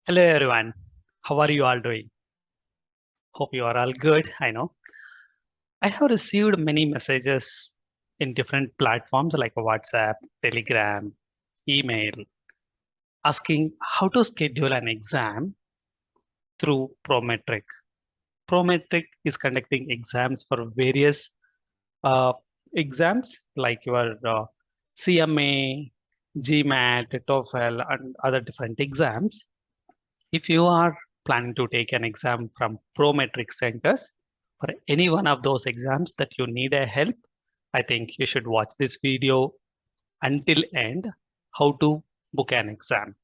Hello everyone. How are you all doing? Hope you are all good. I know. I have received many messages in different platforms like WhatsApp, Telegram, email, asking how to schedule an exam through Prometric. Prometric is conducting exams for various uh, exams like your CMA, GMAT, TOEFL, and other different exams. If you are planning to take an exam from Prometric Centers for any one of those exams that you need a help, I think you should watch this video until end, how to book an exam.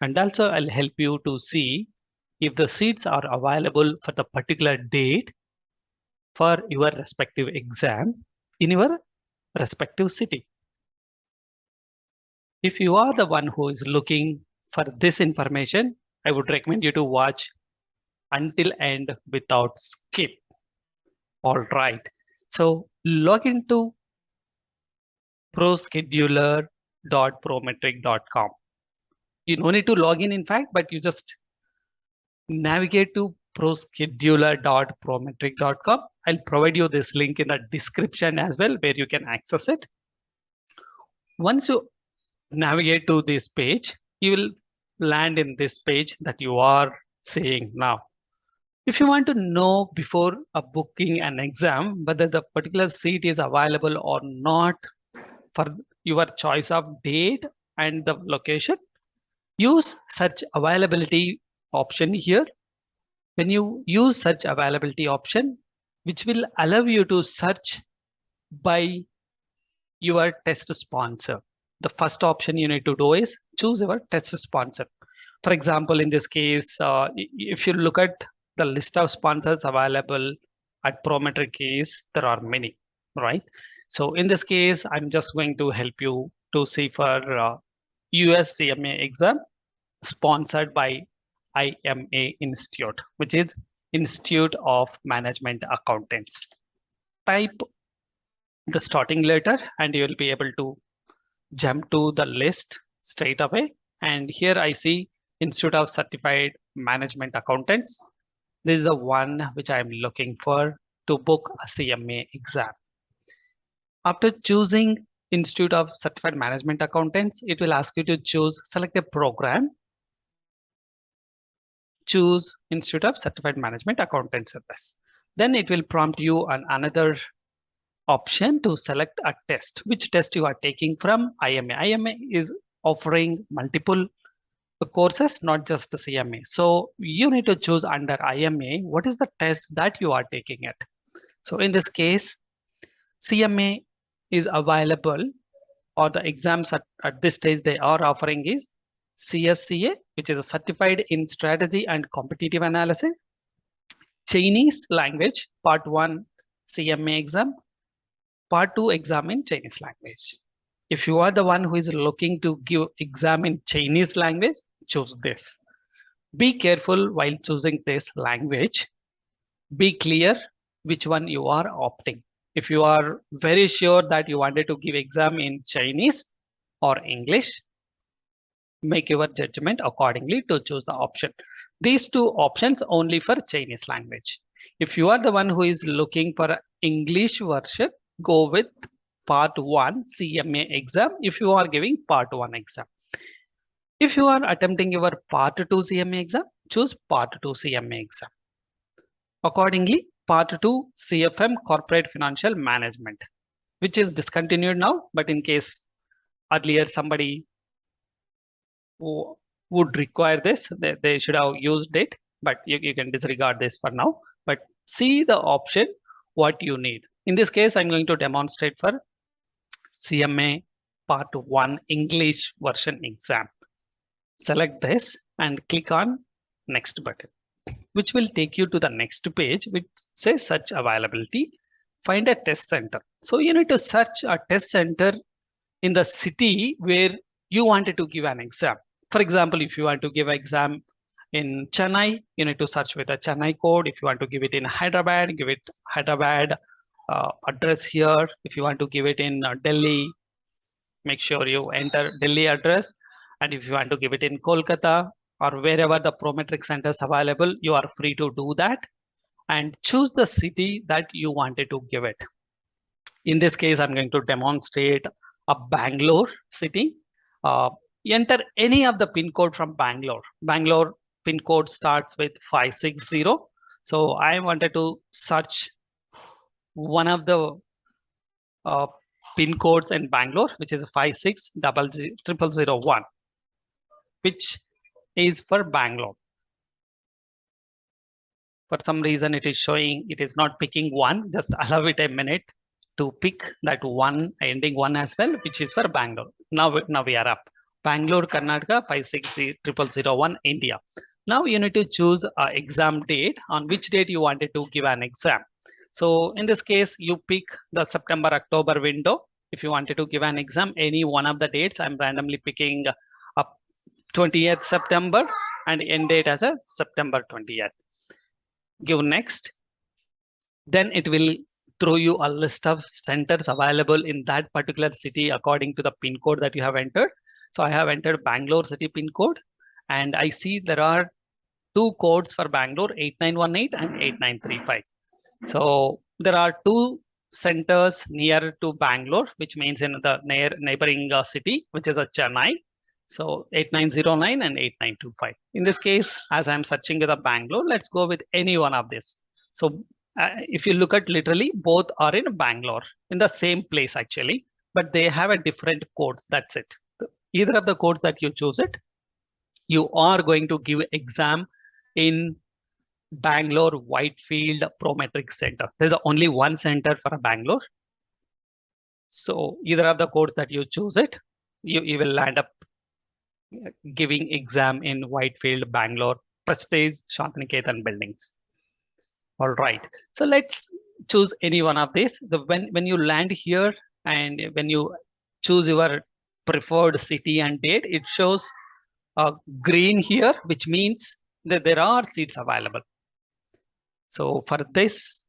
And also I'll help you to see if the seats are available for the particular date for your respective exam in your respective city. If you are the one who is looking for this information, I would recommend you to watch until end without skip. All right. So log into proscheduler.prometric.com. You don't need to log in fact, but you just navigate to proscheduler.prometric.com. I'll provide you this link in the description as well, where you can access it. Once you navigate to this page, you will land in this page that you are seeing now. If you want to know before booking an exam whether the particular seat is available or not for your choice of date and the location, use search availability option here. When you use search availability option, which will allow you to search by your test sponsor. The first option you need to do is choose your test sponsor. For example, in this case, if you look at the list of sponsors available at Prometric case, there are many, right? So in this case, I'm just going to help you to see for US CMA exam sponsored by IMA Institute, which is Institute of Management Accountants. Type the starting letter and you will be able to jump to the list straight away. And here I see Institute of Certified Management Accountants. This is the one which I'm looking for to book a CMA exam. After choosing Institute of Certified Management Accountants, it will ask you to select a program. Choose Institute of Certified Management Accountant Service. Then it will prompt you on another option to select a test, which test you are taking from IMA. IMA is offering multiple courses, not just the CMA. So you need to choose under IMA, what is the test that you are taking it. So in this case, CMA is available, or the exams at this stage they are offering is CSCA, which is a certified in strategy and competitive analysis, Chinese language, part 1 CMA exam, part 2 exam in Chinese language. If you are the one who is looking to give exam in Chinese language, choose this. Be careful while choosing this language. Be clear which one you are opting. If you are very sure that you wanted to give exam in Chinese or English, make your judgment accordingly to choose the option. These two options only for Chinese language. If you are the one who is looking for English version, go with part 1 CMA exam if you are giving part 1 exam. If you are attempting your part 2 CMA exam, choose part 2 CMA exam. Accordingly, part 2 CFM Corporate Financial Management, which is discontinued now, but in case earlier somebody who would require this, they should have used it, but you can disregard this for now. But see the option what you need. In this case, I'm going to demonstrate for CMA part 1 English version exam. Select this and click on next button, which will take you to the next page, which says search availability. Find a test center. So you need to search a test center in the city where you wanted to give an exam. For example, if you want to give an exam in Chennai, you need to search with a Chennai code. If you want to give it in Hyderabad, give it Hyderabad address here. If you want to give it in Delhi, make sure you enter Delhi address. And if you want to give it in Kolkata, or wherever the Prometric Center is available, you are free to do that and choose the city that you wanted to give it. In this case, I'm going to demonstrate a Bangalore city. Enter any of the pin code from Bangalore. Bangalore pin code starts with 560. So I wanted to search one of the pin codes in Bangalore, which is 5600001, which is for Bangalore. For some reason, it is showing it is not picking one. Just allow it a minute to pick that one ending one as well, which is for Bangalore. Now we are up. Bangalore, Karnataka, 5600001, India. Now you need to choose an exam date, on which date you wanted to give an exam. So in this case, you pick the September-October window. If you wanted to give an exam, any one of the dates, I'm randomly picking up 20th September and end date as a September 20th. Give next. Then it will throw you a list of centers available in that particular city according to the pin code that you have entered. So I have entered Bangalore city pin code, and I see there are two codes for Bangalore, 8918 and 8935. So there are two centers near to Bangalore, which means in the neighboring city, which is a Chennai. So 8909 and 8925. In this case, as I'm searching with a Bangalore, let's go with any one of this. So if you look at literally, both are in Bangalore, in the same place actually, but they have a different codes. That's it. Either of the codes that you choose it, you are going to give exam in Bangalore Whitefield Prometric Center. There's only one center for Bangalore. So either of the codes that you choose it, you will land up giving exam in Whitefield, Bangalore, Prestige, Shantiniketan buildings. All right. So let's choose any one of these. When you land here and when you choose your preferred city and date, it shows green here, which means that there are seats available. So for this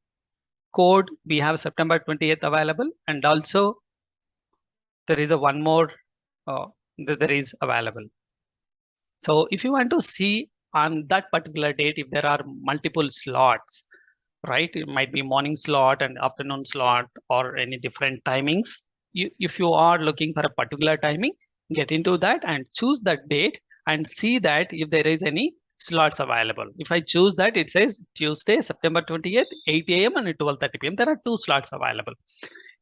code, we have September 20th available, and also there is a one more that there is available. So if you want to see on that particular date, if there are multiple slots, right? It might be morning slot and afternoon slot or any different timings. If you are looking for a particular timing, get into that and choose that date and see that if there is any slots available. If I choose that, it says Tuesday, September 20th, 8 a.m. and 12:30 p.m. There are two slots available.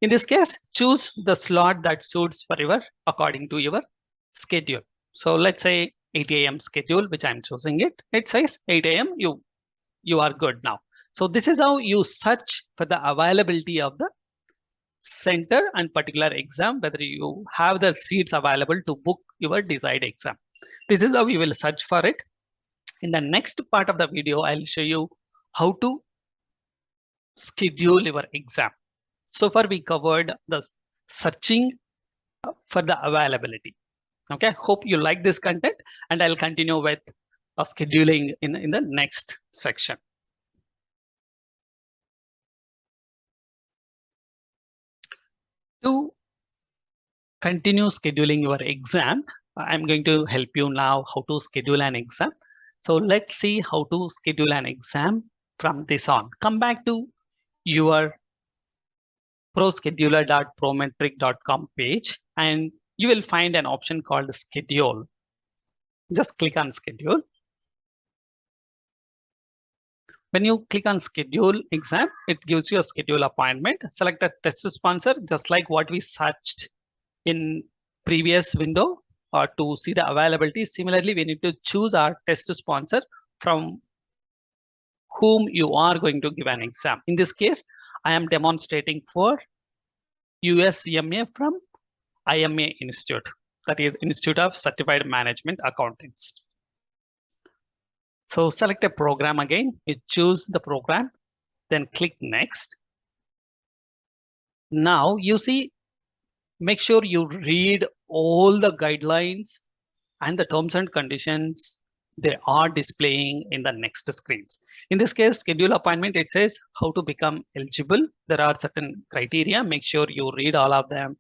In this case, choose the slot that suits for your according to your schedule. So let's say 8 a.m. schedule, which I'm choosing it. It says 8 a.m. You are good now. So this is how you search for the availability of the center and particular exam, whether you have the seats available to book your desired exam. This is how you will search for it. In the next part of the video, I'll show you how to schedule your exam. So far, we covered the searching for the availability. Okay, hope you like this content, and I'll continue with scheduling in the next section. To continue scheduling your exam, I'm going to help you now how to schedule an exam. So let's see how to schedule an exam from this on. Come back to your proscheduler.prometric.com page, and you will find an option called schedule. Just click on schedule. When you click on schedule exam, it gives you a schedule appointment. Select a test sponsor, just like what we searched in previous window to see the availability. Similarly, we need to choose our test sponsor from whom you are going to give an exam. In this case, I am demonstrating for USCMA from IMA Institute, that is Institute of Certified Management Accountants. So select a program again, you choose the program, then click next. Now you see, make sure you read all the guidelines and the terms and conditions they are displaying in the next screens. In this case, schedule appointment, it says how to become eligible. There are certain criteria, make sure you read all of them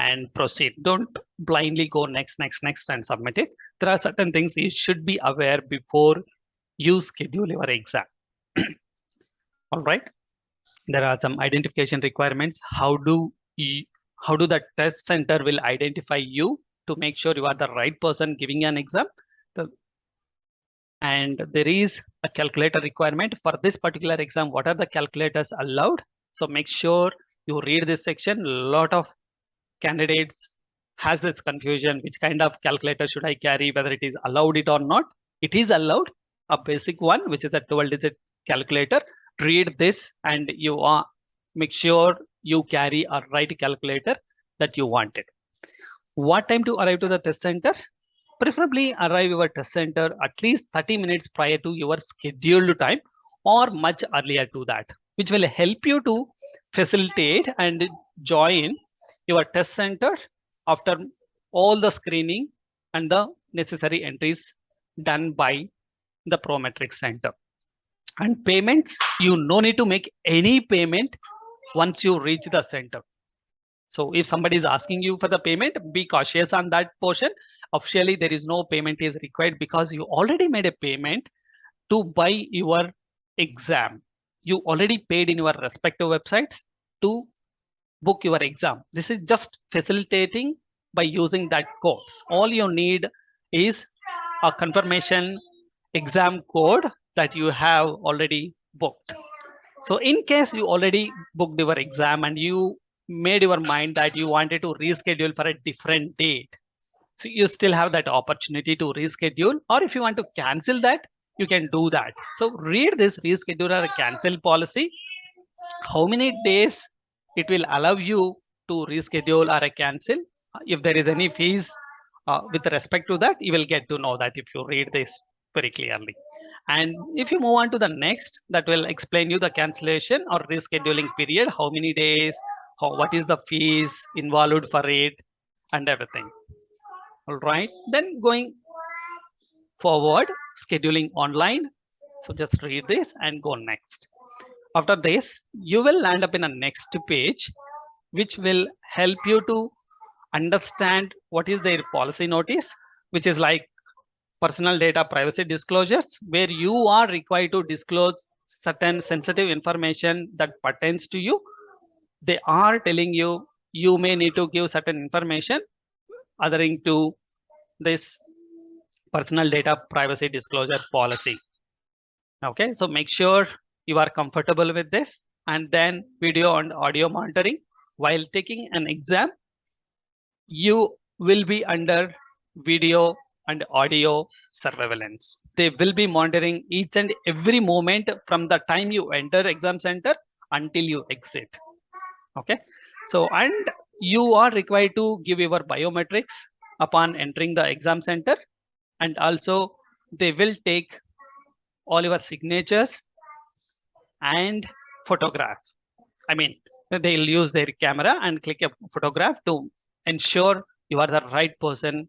and proceed. Don't blindly go next and submit it. There are certain things you should be aware before you schedule your exam. All right. There are some identification requirements. How do the test center will identify you to make sure you are the right person giving an exam? And there is a calculator requirement for this particular exam. What are the calculators allowed? So make sure you read this section. A lot of candidates has this confusion. Which kind of calculator should I carry? Whether it is allowed it or not? It is allowed. A basic one, which is a 12-digit calculator. Read this and you are make sure you carry a right calculator that you wanted. What time to arrive to the test center? Preferably arrive your test center at least 30 minutes prior to your scheduled time or much earlier to that, which will help you to facilitate and join your test center after all the screening and the necessary entries done by the Prometric Center. And payments, you no need to make any payment once you reach the center. So if somebody is asking you for the payment, be cautious on that portion. Officially, there is no payment is required because you already made a payment to buy your exam. You already paid in your respective websites to book your exam. This is just facilitating by using that codes. All you need is a confirmation exam code that you have already booked. So in case you already booked your exam and you made your mind that you wanted to reschedule for a different date, so you still have that opportunity to reschedule, or if you want to cancel that, you can do that. So read this reschedule or cancel policy. How many days it will allow you to reschedule or cancel? If there is any fees with respect to that, you will get to know that if you read this very clearly. And if you move on to the next, that will explain you the cancellation or rescheduling period, how many days, what is the fees involved for it, and everything. All right, then going forward, scheduling online. So just read this and go next. After this, you will land up in a next page, which will help you to understand what is their policy notice, which is like personal data privacy disclosures, where you are required to disclose certain sensitive information that pertains to you. They are telling you, you may need to give certain information adhering to this personal data privacy disclosure policy. Okay, so make sure you are comfortable with this. And then video and audio monitoring. While taking an exam, you will be under video and audio surveillance. They will be monitoring each and every moment from the time you enter exam center until you exit. Okay, so and you are required to give your biometrics upon entering the exam center, and also they will take all your signatures and photograph. I mean, they'll use their camera and click a photograph to ensure you are the right person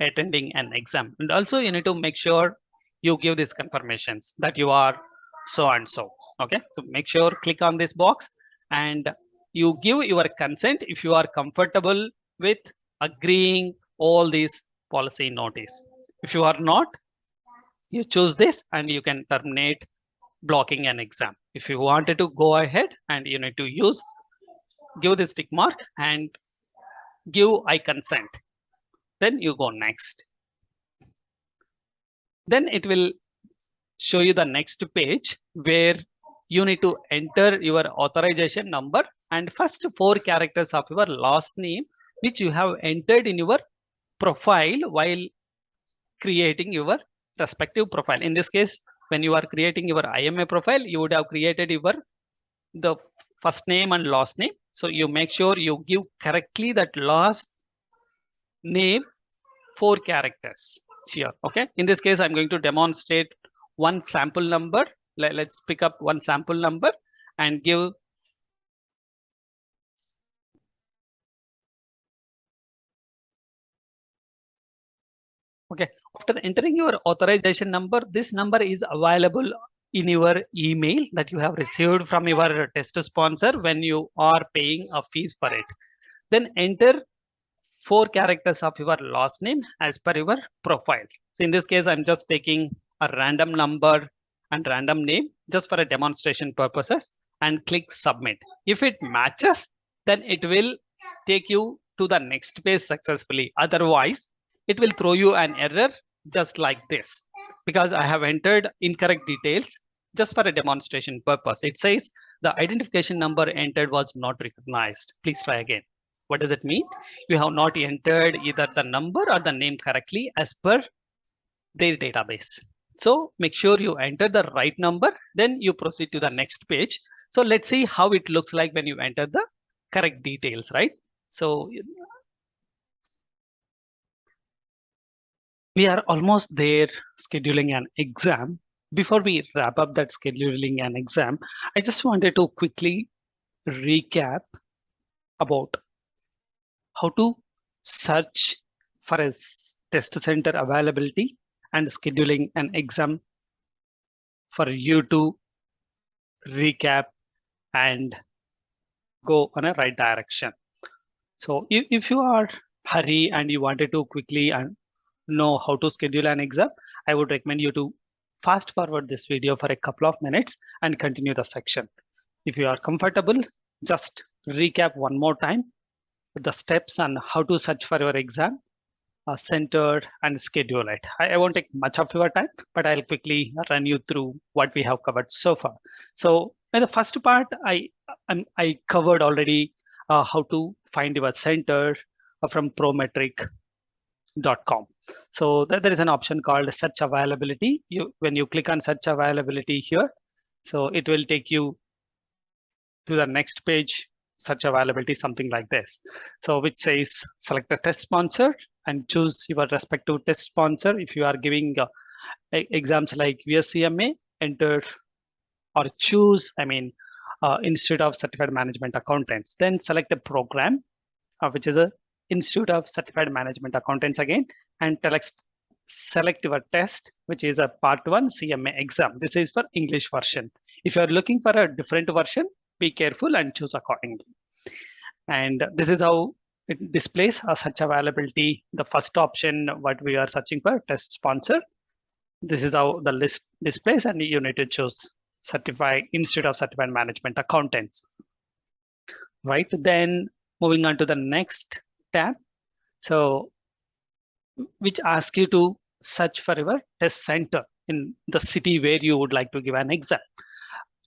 attending an exam. And also you need to make sure you give these confirmations that you are so and so. Okay, so make sure click on this box and you give your consent if you are comfortable with agreeing all these policy notice. If you are not, you choose this and you can terminate blocking an exam. If you wanted to go ahead, and you need to give this tick mark and give I consent. Then you go next. Then it will show you the next page where you need to enter your authorization number and first 4 characters of your last name, which you have entered in your profile while creating your respective profile. In this case, when you are creating your IMA profile, you would have created the first name and last name. So you make sure you give correctly that last name 4 characters here. Okay, in this case, I'm going to demonstrate one sample number. Let's pick up one sample number and give okay. After entering your authorization number, this number is available in your email that you have received from your test sponsor when you are paying a fees for it. Then enter 4 characters of your last name as per your profile. So in this case, I'm just taking a random number and random name just for a demonstration purposes and click submit. If it matches, then it will take you to the next page successfully. Otherwise, it will throw you an error just like this because I have entered incorrect details just for a demonstration purpose. It says the identification number entered was not recognized. Please try again. What does it mean? You have not entered either the number or the name correctly as per their database. So make sure you enter the right number, then you proceed to the next page. So let's see how it looks like when you enter the correct details, right? So we are almost there scheduling an exam. Before we wrap up that scheduling an exam, I just wanted to quickly recap about how to search for a test center availability and scheduling an exam for you to recap and go on a right direction. So if you are hurry and you wanted to quickly and know how to schedule an exam, I would recommend you to fast forward this video for a couple of minutes and continue the section. If you are comfortable, just recap one more time the steps on how to search for your exam center and schedule it. I won't take much of your time, but I'll quickly run you through what we have covered so far. So in the first part, I covered already how to find your center from Prometric.com. So there is an option called search availability. When you click on search availability here, so it will take you to the next page, search availability, something like this. So which says select a test sponsor and choose your respective test sponsor. If you are giving exams like VSCMA, enter or choose, Institute of Certified Management Accountants. Then select a program, which is a Institute of Certified Management Accountants again, and select your test, which is a part 1 CMA exam. This is for English version. If you are looking for a different version, be careful and choose accordingly. And this is how it displays a search availability. The first option, what we are searching for, test sponsor. This is how the list displays, and you need to choose Institute of Certified Management Accountants. Right, then moving on to the next tab. So which asks you to search for your test center in the city where you would like to give an exam.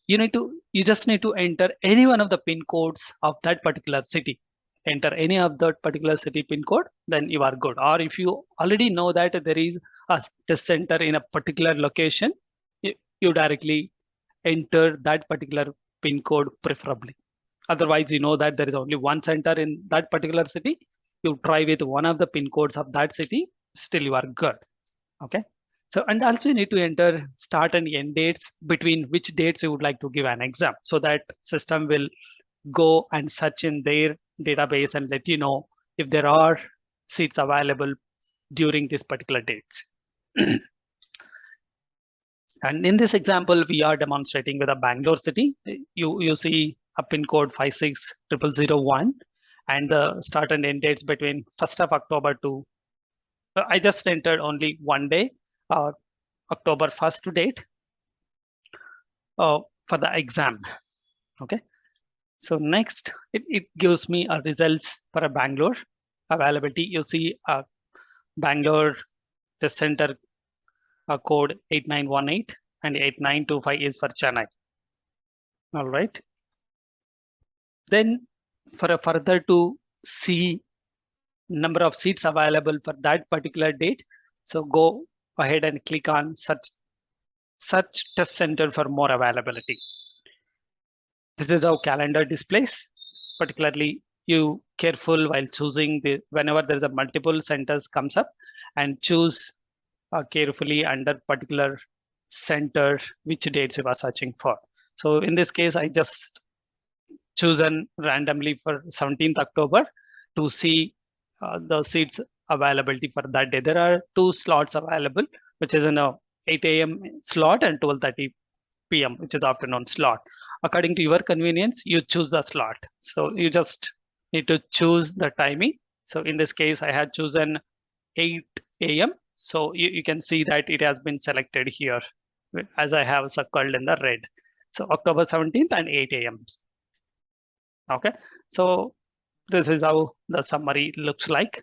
You just need to enter any one of the pin codes of that particular city. Enter any of that particular city pin code, then you are good. Or if you already know that there is a test center in a particular location, you directly enter that particular pin code preferably. Otherwise, you know that there is only one center in that particular city. You try with one of the pin codes of that city, still you are good. Okay. So, and also you need to enter start and end dates between which dates you would like to give an exam, so that system will go and search in their database and let you know if there are seats available during these particular dates. And in this example, we are demonstrating with a Bangalore city. You see a pin code 56001 and the start and end dates between 1st of October to, I just entered only one day, October 1st date for the exam. Okay. So next, it gives me a results for a Bangalore availability. You see a Bangalore test center code 8918 and 8925 is for Chennai. All right. Then for a further to see number of seats available for that particular date, so go ahead and click on search test center for more availability. This is how calendar displays. Particularly, you careful while choosing whenever there is a multiple centers comes up, and choose carefully under particular center which dates you are searching for. So in this case, I just chosen randomly for 17th October to see the seats availability for that day. There are 2 slots available, which is an 8 a.m. slot and 12:30 p.m., which is afternoon slot. According to your convenience, you choose the slot. So you just need to choose the timing So in this case, I had chosen 8 a.m. So you can see that it has been selected here as I have circled in the red. So October 17th and 8 a.m. Okay, so this is how the summary looks like.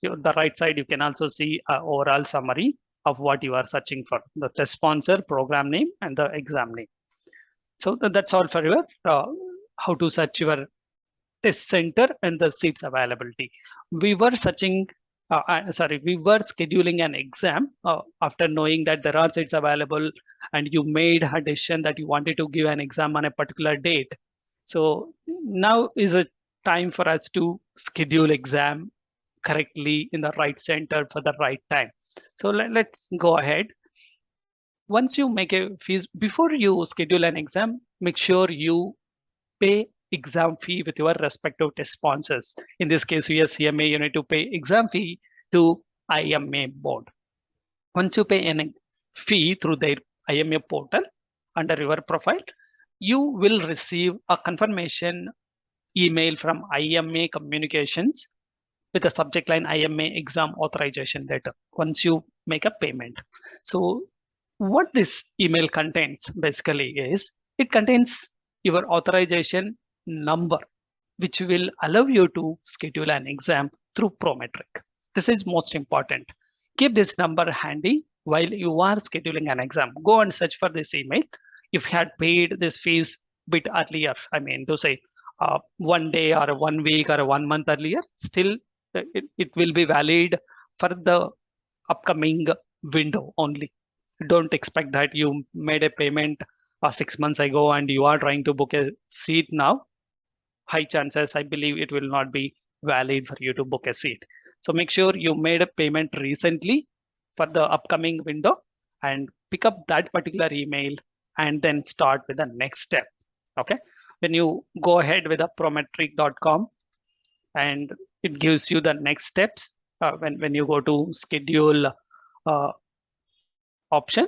The right side, you can also see an overall summary of what you are searching for, the test sponsor, program name, and the exam name. So that's all for your how to search your test center and the seats availability. We were searching, we were scheduling an exam after knowing that there are seats available and you made a decision that you wanted to give an exam on a particular date. So now is a time for us to schedule exam correctly in the right center for the right time. So let's go ahead. Once you make a fees, before you schedule an exam, make sure you pay exam fee with your respective test sponsors. In this case, USCMA, you need to pay exam fee to IMA board. Once you pay a fee through their IMA portal under your profile, you will receive a confirmation email from IMA Communications with the subject line IMA exam authorization letter once you make a payment. So what this email contains basically is it contains your authorization number, which will allow you to schedule an exam through Prometric. This is most important. Keep this number handy while you are scheduling an exam. Go and search for this email. If you had paid this fees bit earlier, I mean to say 1 day or 1 week or 1 month earlier, still it will be valid for the upcoming window only. Don't expect that you made a payment 6 months ago and you are trying to book a seat now. High chances, I believe it will not be valid for you to book a seat. So make sure you made a payment recently for the upcoming window and pick up that particular email and then start with the next step. Okay, when you go ahead with a prometric.com and it gives you the next steps, when you go to schedule option,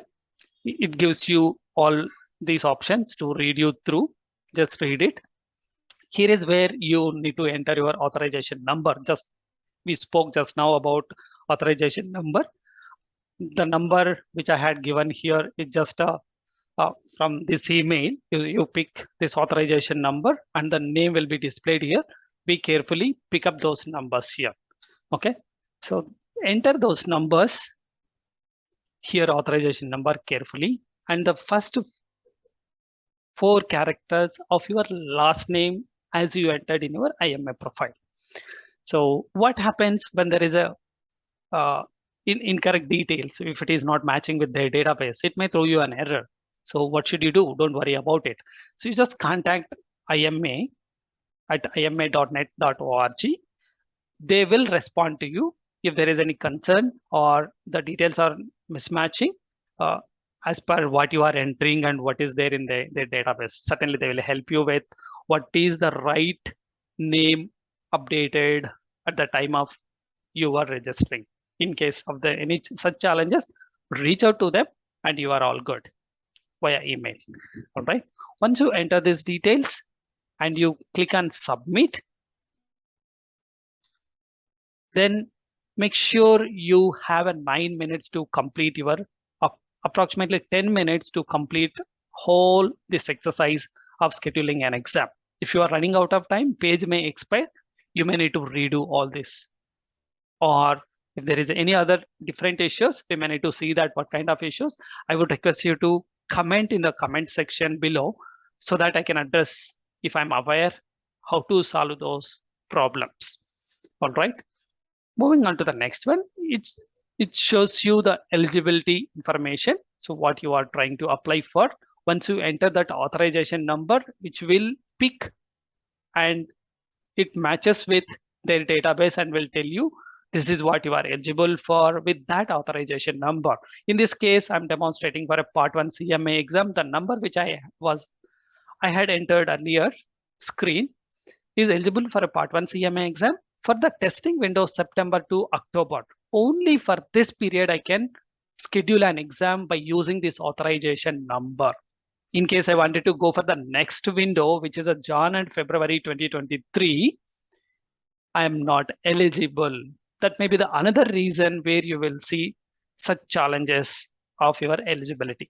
it gives you all these options to read you through. Just read it. Here is where you need to enter your authorization number. We spoke just now about authorization number. The number which I had given here is just from this email. You pick this authorization number and the name will be displayed here. Be carefully pick up those numbers here. Okay, so enter those numbers here, authorization number carefully, and the first 4 characters of your last name as you entered in your IMA profile. So what happens when there is a incorrect details? If it is not matching with their database, it may throw you an error. So what should you do? Don't worry about it. So you just contact IMA at ima.net.org. They will respond to you if there is any concern or the details are mismatching as per what you are entering and what is there in their database. Certainly they will help you with what is the right name updated at the time of you are registering. In case of any such challenges, reach out to them and you are all good via email. All right. Once you enter these details and you click on submit, then make sure you have a 9 minutes to complete your approximately 10 minutes to complete whole this exercise of scheduling an exam. If you are running out of time, page may expire. You may need to redo all this. Or if there is any other different issues, we may need to see that what kind of issues. I would request you to comment in the comment section below so that I can address, if I'm aware, how to solve those problems. All right. Moving on to the next one, it shows you the eligibility information. So what you are trying to apply for. Once you enter that authorization number, which will pick and it matches with their database and will tell you this is what you are eligible for with that authorization number. In this case, I'm demonstrating for a Part 1 CMA exam. The number which I had entered earlier screen is eligible for a Part 1 CMA exam for the testing window September to October. Only for this period, I can schedule an exam by using this authorization number. In case I wanted to go for the next window, which is a Jan and February 2023, I am not eligible. That may be the another reason where you will see such challenges of your eligibility.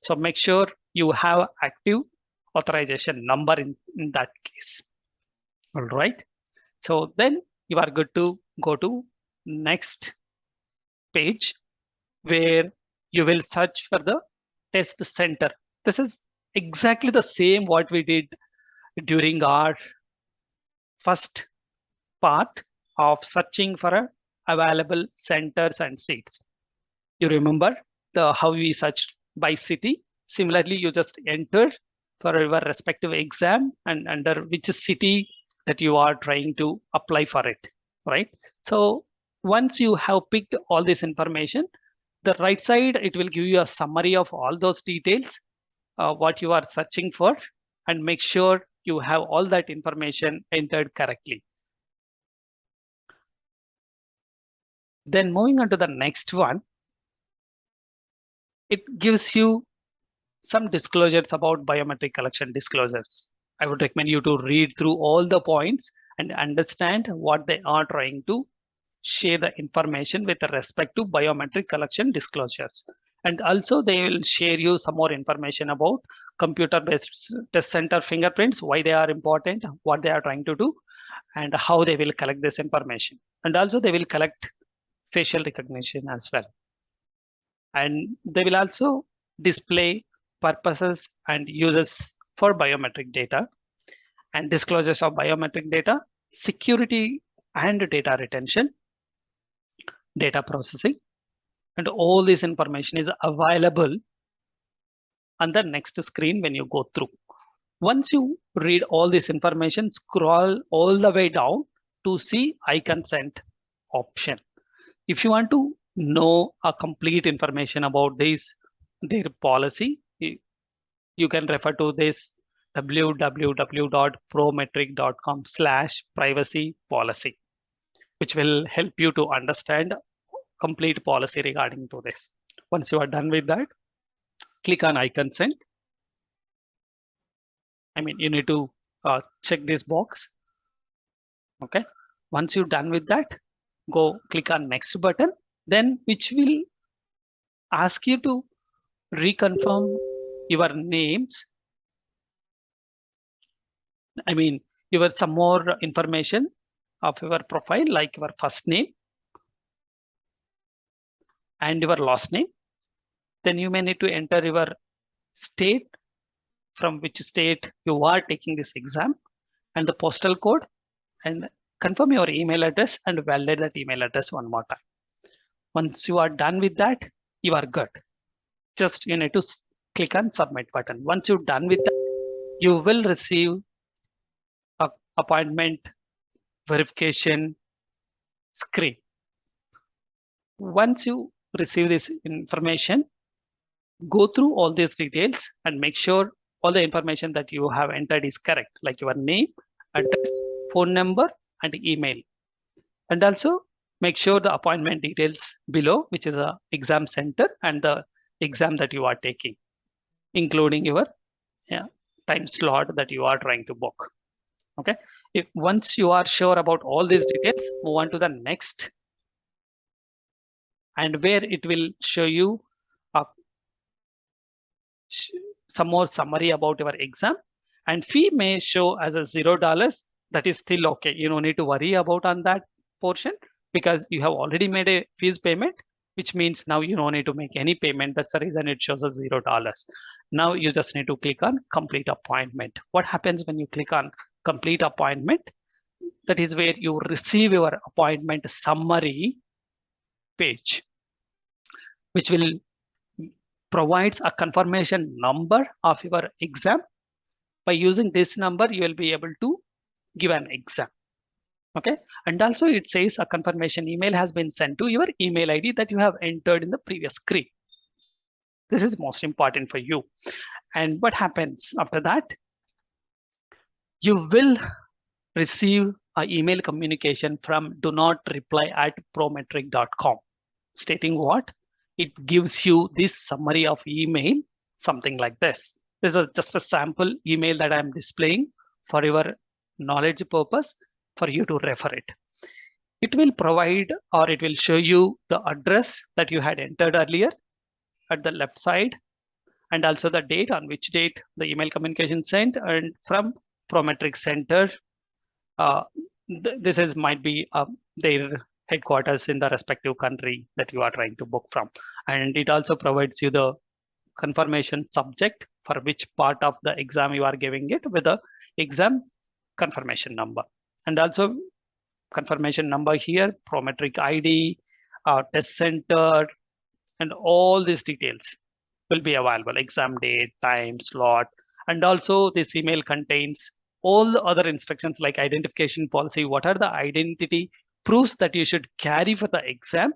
So make sure you have active authorization number in that case. All right. So then you are good to go to next page where you will search for the test center. This is exactly the same what we did during our first part of searching for available centers and seats. You remember how we searched by city? Similarly, you just enter for your respective exam and under which city that you are trying to apply for it, right? So once you have picked all this information, the right side, it will give you a summary of all those details, what you are searching for, and make sure you have all that information entered correctly. Then moving on to the next one, it gives you some disclosures about biometric collection disclosures. I would recommend you to read through all the points and understand what they are trying to share the information with respect to biometric collection disclosures. And also they will share you some more information about computer-based test center fingerprints, why they are important, what they are trying to do, and how they will collect this information. And also they will collect facial recognition as well. And they will also display purposes and uses for biometric data and disclosures of biometric data, security and data retention, data processing, and all this information is available on the next screen when you go through. Once you read all this information, scroll all the way down to see I consent option. If you want to know a complete information about their policy, you can refer to this www.prometric.com/privacy policy, which will help you to understand complete policy regarding to this. Once you are done with that, click on I consent. I mean, you need to check this box. Okay. Once you're done with that, go click on next button, then which will ask you to reconfirm your names. I mean, your some more information of your profile, like your first name and your last name. Then you may need to enter your state, from which state you are taking this exam, and the postal code, and confirm your email address and validate that email address one more time. Once you are done with that, you are good. Just you need to click on submit button. Once you're done with that, you will receive a appointment verification screen. Once you receive this information, go through all these details and make sure all the information that you have entered is correct, like your name, address, phone number, and email. And also make sure the appointment details below, which is a exam center and the exam that you are taking, including your time slot that you are trying to book. Okay. If once you are sure about all these details, move on to the next, and where it will show you some more summary about your exam, and fee may show as a $0. That is still okay. You don't need to worry about on that portion because you have already made a fees payment, which means now you don't need to make any payment. That's the reason it shows as $0. Now you just need to click on complete appointment. What happens when you click on complete appointment? That is where you receive your appointment summary page, which will provides a confirmation number of your exam. By using this number, you will be able to give an exam. Okay. And also it says a confirmation email has been sent to your email ID that you have entered in the previous screen. This is most important for you. And what happens after that? You will receive an email communication from do not reply at prometric.com stating what? It gives you this summary of email, something like this. This is just a sample email that I'm displaying for your knowledge purpose. for you to refer it. It will provide, or it will show you the address that you had entered earlier at the left side, and also the date, on which date the email communication sent, and from Prometric Center. This is might be their headquarters in the respective country that you are trying to book from. And it also provides you the confirmation subject for which part of the exam you are giving it, with the exam confirmation number. And also confirmation number here, Prometric ID, test center, and all these details will be available: exam date, time, slot. And also this email contains all the other instructions like identification policy, what are the identity proofs that you should carry for the exam.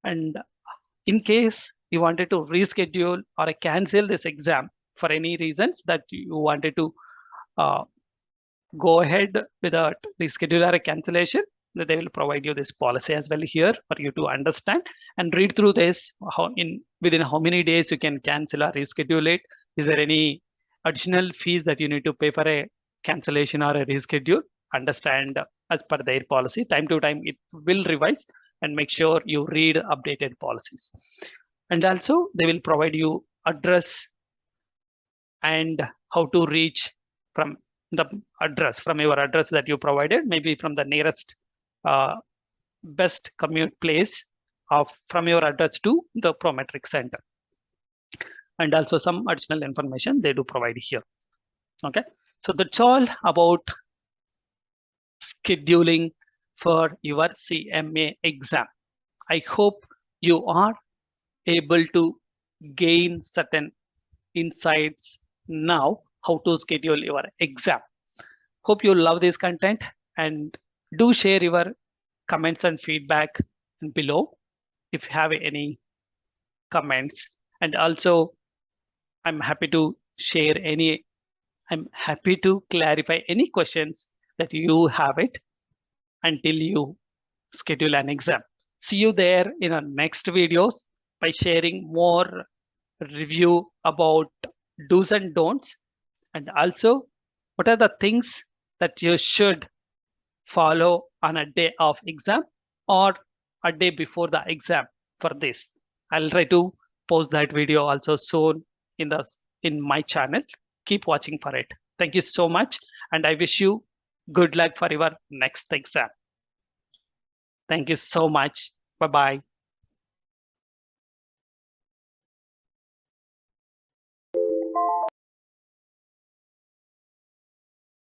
And in case you wanted to reschedule or cancel this exam for any reasons that you wanted to go ahead with a reschedule or a cancellation, that they will provide you this policy as well here for you to understand and read through this. Within how many days you can cancel or reschedule it? Is there any additional fees that you need to pay for a cancellation or a reschedule? Understand as per their policy. Time to time it will revise, and make sure you read updated policies. And also they will provide you address and how to reach from the address, from your address that you provided, maybe from the nearest best commute place from your address to the Prometric Center. And also some additional information they do provide here. Okay, so that's all about scheduling for your CMA exam. I hope you are able to gain certain insights now how to schedule your exam. Hope you love this content, and do share your comments and feedback below if you have any comments. And also I'm happy to clarify any questions that you have it until you schedule an exam. See you there in our next videos by sharing more review about do's and don'ts, and also what are the things that you should follow on a day of exam or a day before the exam for this. I'll try to post that video also soon in my channel. Keep watching for it. Thank you so much, and I wish you good luck for your next exam. Thank you so much. Bye-bye.